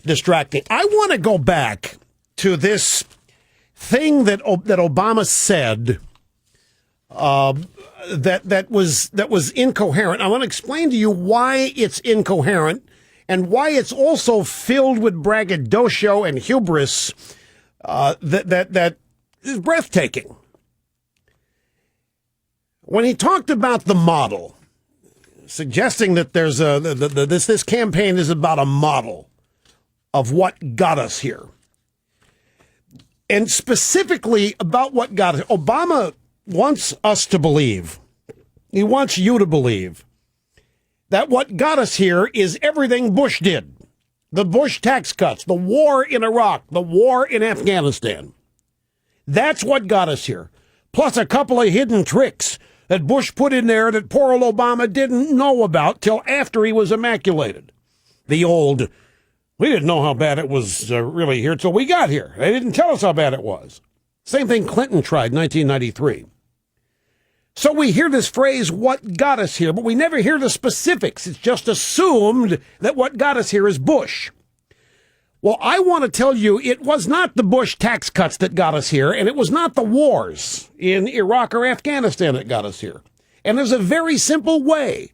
distracting. I want to go back to this thing that Obama said that was incoherent. I want to explain to you why it's incoherent and why it's also filled with braggadocio and hubris that is breathtaking. When he talked about the model, suggesting that there's this campaign is about a model of what got us here, and specifically about what got us. Obama wants us to believe, he wants you to believe, that what got us here is everything Bush did. The Bush tax cuts, the war in Iraq, the war in Afghanistan. That's what got us here. Plus a couple of hidden tricks that Bush put in there that poor old Obama didn't know about till after he was immaculated. The old, we didn't know how bad it was really here till we got here. They didn't tell us how bad it was. Same thing Clinton tried in 1993. So we hear this phrase, what got us here, but we never hear the specifics. It's just assumed that what got us here is Bush. Well, I want to tell you, it was not the Bush tax cuts that got us here, and it was not the wars in Iraq or Afghanistan that got us here. And there's a very simple way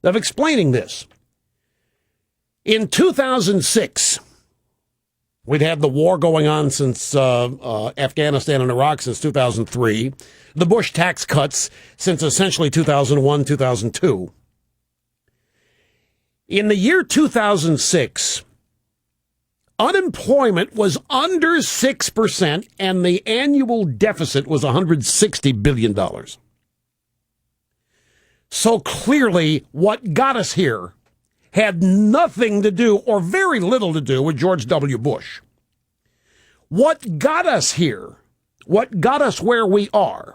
of explaining this. In 2006, we'd had the war going on since Afghanistan and Iraq since 2003, the Bush tax cuts since essentially 2001, 2002. In the year 2006, unemployment was under 6%, and the annual deficit was $160 billion. So clearly, what got us here had nothing to do, or very little to do, with George W. Bush. What got us here, what got us where we are,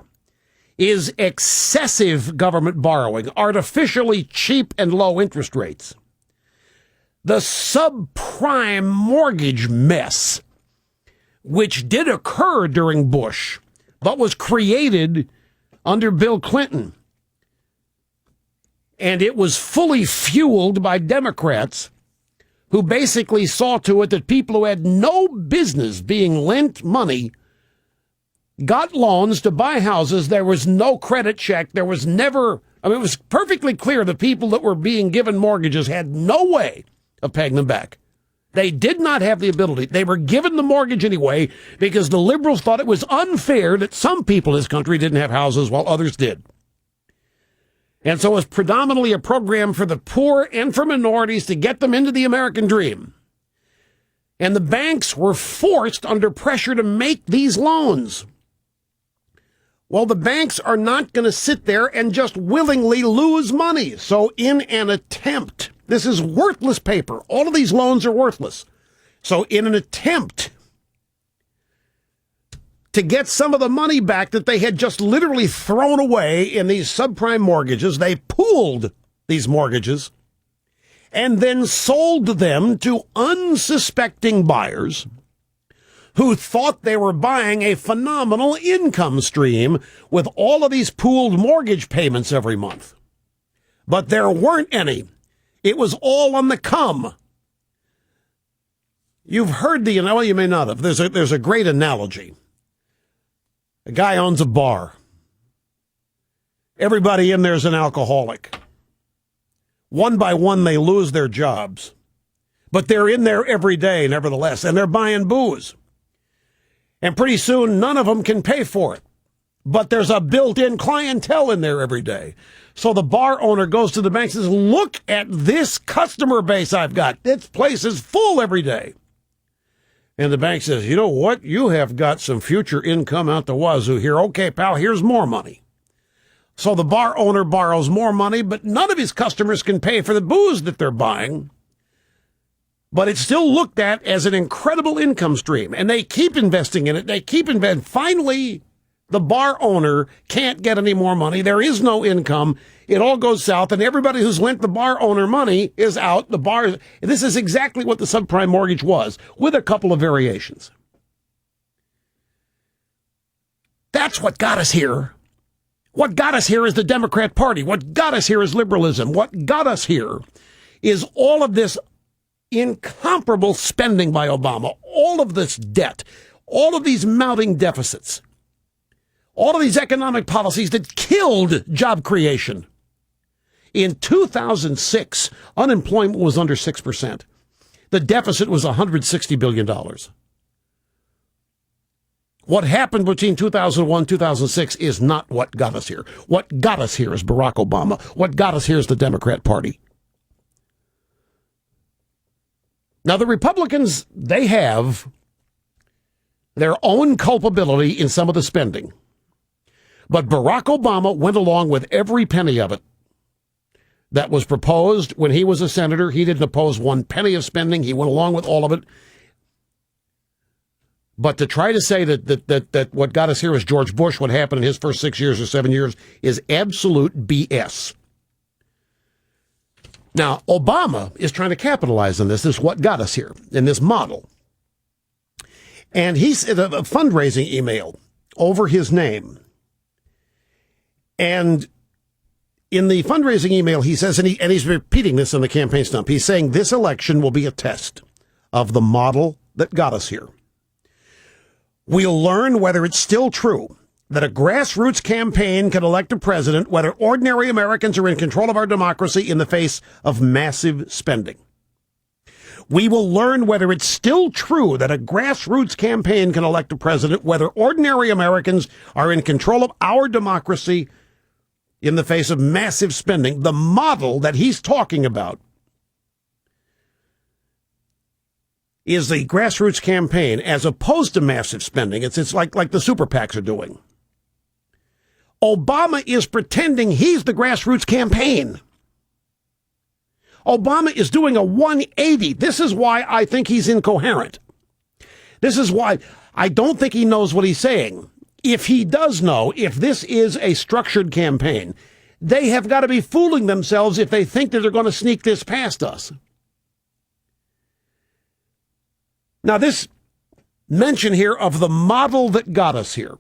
is excessive government borrowing, artificially cheap and low interest rates. The subprime mortgage mess, which did occur during Bush, but was created under Bill Clinton. And it was fully fueled by Democrats who basically saw to it that people who had no business being lent money got loans to buy houses. There was no credit check. There was never, it was perfectly clear the people that were being given mortgages had no way of paying them back. They did not have the ability. They were given the mortgage anyway because the liberals thought it was unfair that some people in this country didn't have houses while others did. And so it was predominantly a program for the poor and for minorities to get them into the American dream. And the banks were forced under pressure to make these loans. Well, the banks are not going to sit there and just willingly lose money. So in an attempt, this is worthless paper. All of these loans are worthless. So in an attempt to get some of the money back that they had just literally thrown away in these subprime mortgages, they pooled these mortgages and then sold them to unsuspecting buyers who thought they were buying a phenomenal income stream with all of these pooled mortgage payments every month. But there weren't any. It was all on the come. You've heard well, you may not have. There's a great analogy. A guy owns a bar. Everybody in there is an alcoholic. One by one, they lose their jobs. But they're in there every day, nevertheless, and they're buying booze. And pretty soon, none of them can pay for it. But there's a built-in clientele in there every day. So the bar owner goes to the bank and says, look at this customer base I've got. This place is full every day. And the bank says, you know what? You have got some future income out the wazoo here. Okay, pal, here's more money. So the bar owner borrows more money, but none of his customers can pay for the booze that they're buying. But it's still looked at as an incredible income stream. And they keep investing in it. They keep investing. Finally, the bar owner can't get any more money. There is no income. It all goes south, and everybody who's lent the bar owner money is out. This is exactly what the subprime mortgage was, with a couple of variations. That's what got us here. What got us here is the Democrat Party. What got us here is liberalism. What got us here is all of this incomparable spending by Obama, all of this debt, all of these mounting deficits, all of these economic policies that killed job creation. In 2006, unemployment was under 6%. The deficit was $160 billion. What happened between 2001 and 2006 is not what got us here. What got us here is Barack Obama. What got us here is the Democrat Party. Now, the Republicans, they have their own culpability in some of the spending. But Barack Obama went along with every penny of it that was proposed when he was a senator. He didn't oppose one penny of spending. He went along with all of it. But to try to say that what got us here was George Bush, what happened in his first 6 years or 7 years, is absolute BS. Now, Obama is trying to capitalize on this. This is what got us here in this model. And he sent a fundraising email over his name. And in the fundraising email, he says, and he's repeating this in the campaign stump, he's saying this election will be a test of the model that got us here. We'll learn whether it's still true that a grassroots campaign can elect a president, whether ordinary Americans are in control of our democracy in the face of massive spending. We will learn whether it's still true that a grassroots campaign can elect a president, whether ordinary Americans are in control of our democracy in the face of massive spending. The model that he's talking about is the grassroots campaign as opposed to massive spending. It's like the super PACs are doing. Obama is pretending he's the grassroots campaign. Obama is doing a 180. This is why I think he's incoherent. This is why I don't think he knows what he's saying. If he does know, if this is a structured campaign, they have got to be fooling themselves if they think that they're going to sneak this past us. Now, this mention here of the model that got us here,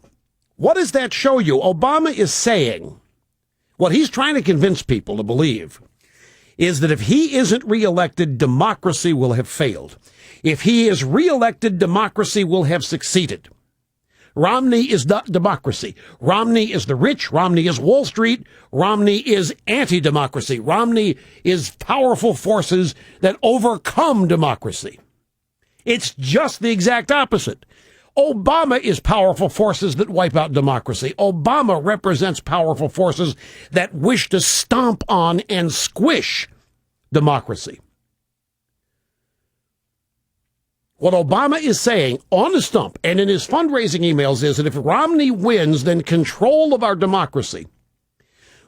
what does that show you? Obama is saying, what he's trying to convince people to believe is that if he isn't reelected, democracy will have failed. If he is reelected, democracy will have succeeded. Romney is not democracy. Romney is the rich. Romney is Wall Street. Romney is anti-democracy. Romney is powerful forces that overcome democracy. It's just the exact opposite. Obama is powerful forces that wipe out democracy. Obama represents powerful forces that wish to stomp on and squish democracy. What Obama is saying on the stump and in his fundraising emails is that if Romney wins, then control of our democracy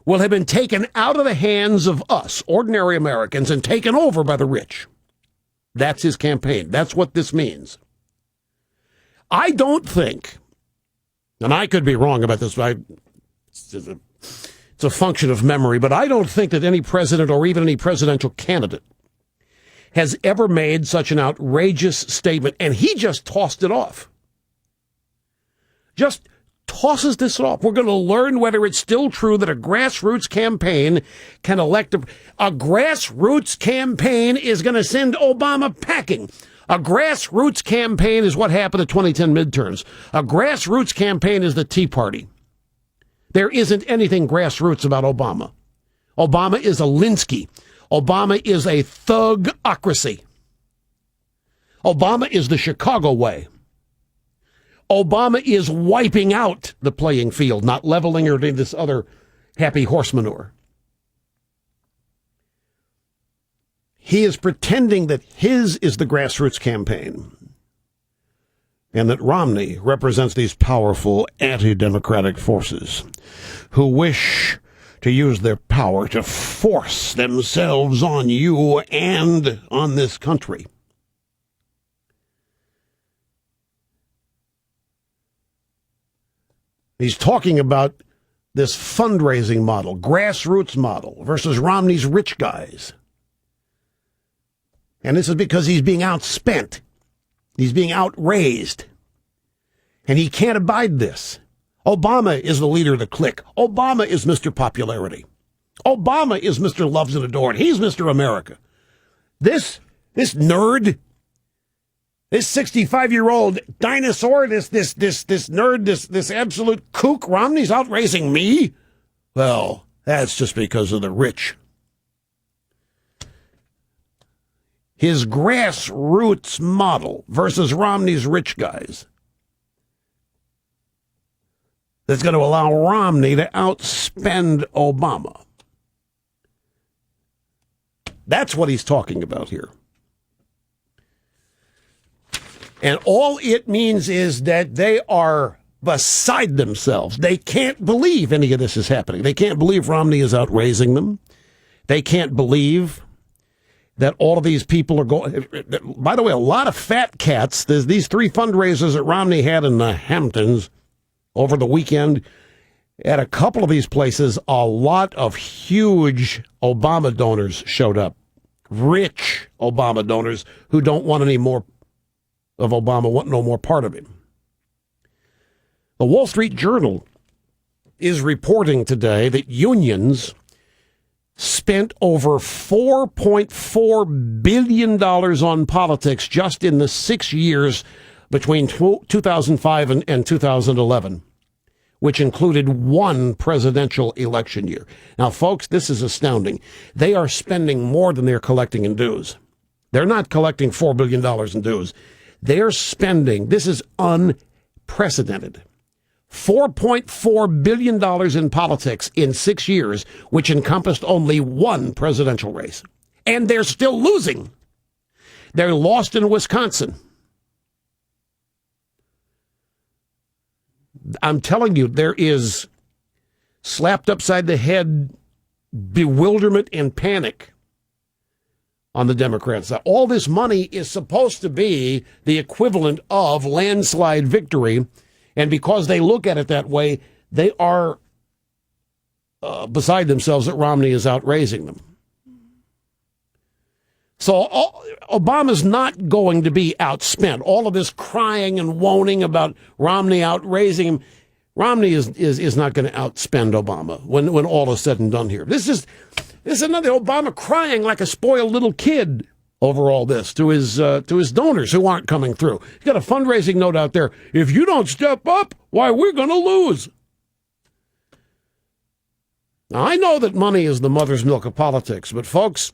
will have been taken out of the hands of us, ordinary Americans, and taken over by the rich. That's his campaign. That's what this means. I don't think, and I could be wrong about this, it's a function of memory, but I don't think that any president or even any presidential candidate has ever made such an outrageous statement, and he just tossed it off. Just tosses this off. We're going to learn whether it's still true that a grassroots campaign can elect a grassroots campaign is going to send Obama packing. A grassroots campaign is what happened at 2010 midterms. A grassroots campaign is the Tea Party. There isn't anything grassroots about Obama. Obama is a Linsky. Obama is a thugocracy. Obama is the Chicago way. Obama is wiping out the playing field, not leveling or doing this other happy horse manure. He is pretending that his is the grassroots campaign and that Romney represents these powerful anti-democratic forces who wish to use their power to force themselves on you and on this country. He's talking about this fundraising model, grassroots model versus Romney's rich guys. And this is because he's being outspent. He's being outraised. And he can't abide this. Obama is the leader of the clique. Obama is Mr. Popularity. Obama is Mr. Loves and Adored. He's Mr. America. This This nerd, this 65-year-old dinosaur, this nerd, this absolute kook, Romney's out raising me? Well, that's just because of the rich. His grassroots model versus Romney's rich guys. That's going to allow Romney to outspend Obama. That's what he's talking about here. And all it means is that they are beside themselves. They can't believe any of this is happening. They can't believe Romney is outraising them. They can't believe that all of these people are going. By the way, a lot of fat cats. There's these 3 fundraisers that Romney had in the Hamptons over the weekend. At a couple of these places, a lot of huge Obama donors showed up. Rich Obama donors who don't want any more of Obama, want no more part of him. The Wall Street Journal is reporting today that unions spent over $4.4 billion on politics just in the 6 years between 2005 and 2011, which included 1 presidential election year. Now, folks, this is astounding. They are spending more than they're collecting in dues. They're not collecting $4 billion in dues. They're spending, this is unprecedented, $4.4 billion in politics in 6 years, which encompassed only 1 presidential race. And they're still losing. They're lost in Wisconsin. I'm telling you, there is slapped upside the head bewilderment and panic on the Democrats. All this money is supposed to be the equivalent of landslide victory. And because they look at it that way, they are beside themselves that Romney is outraising them. So Obama's not going to be outspent. All of this crying and moaning about Romney outraising him, Romney is not going to outspend Obama when all is said and done here. This is another Obama crying like a spoiled little kid over all this to his donors who aren't coming through. He's got a fundraising note out there. If you don't step up, why, we're going to lose. Now, I know that money is the mother's milk of politics, but folks,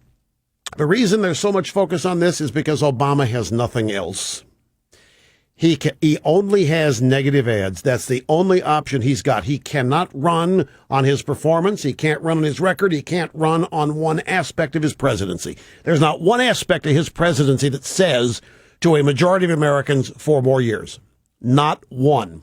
the reason there's so much focus on this is because Obama has nothing else. He only has negative ads. That's the only option he's got. He cannot run on his performance. He can't run on his record. He can't run on one aspect of his presidency. There's not one aspect of his presidency that says to a majority of Americans 4 more years. Not one.